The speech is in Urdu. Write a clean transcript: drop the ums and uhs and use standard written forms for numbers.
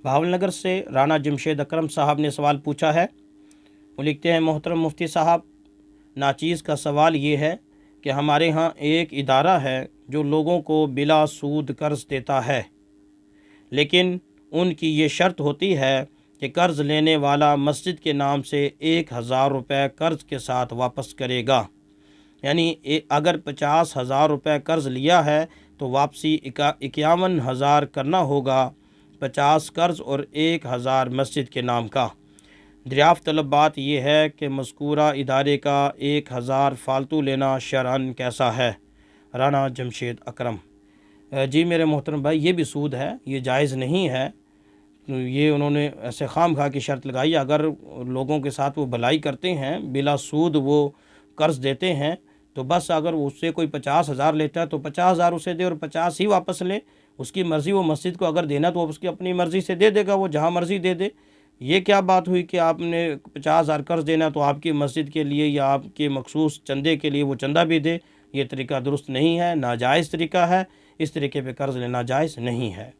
بھاول نگر سے رانا جمشید اکرم صاحب نے سوال پوچھا ہے۔ وہ لکھتے ہیں، محترم مفتی صاحب، ناچیز کا سوال یہ ہے کہ ہمارے ہاں ایک ادارہ ہے جو لوگوں کو بلا سود قرض دیتا ہے، لیکن ان کی یہ شرط ہوتی ہے کہ قرض لینے والا مسجد کے نام سے 1000 روپے قرض کے ساتھ واپس کرے گا۔ یعنی اگر 50,000 روپے قرض لیا ہے تو واپسی 51,000 کرنا ہوگا، 50 قرض اور 1000 مسجد کے نام کا۔ دریافت طلب بات یہ ہے کہ مذکورہ ادارے کا 1000 فالتو لینا شرعاً کیسا ہے؟ رانا جمشید اکرم۔ جی میرے محترم بھائی، یہ بھی سود ہے، یہ جائز نہیں ہے۔ یہ انہوں نے ایسے خام خواہ کی شرط لگائی۔ اگر لوگوں کے ساتھ وہ بھلائی کرتے ہیں، بلا سود وہ قرض دیتے ہیں، تو بس اگر اس سے کوئی 50,000 لیتا ہے تو 50,000 اسے دے اور 50 ہی واپس لے۔ اس کی مرضی، وہ مسجد کو اگر دینا تو وہ اس کی اپنی مرضی سے دے دے گا، وہ جہاں مرضی دے دے۔ یہ کیا بات ہوئی کہ آپ نے 50,000 قرض دینا تو آپ کی مسجد کے لیے یا آپ کے مخصوص چندے کے لیے وہ چندہ بھی دے؟ یہ طریقہ درست نہیں ہے، ناجائز طریقہ ہے۔ اس طریقے پہ قرض لینا جائز نہیں ہے۔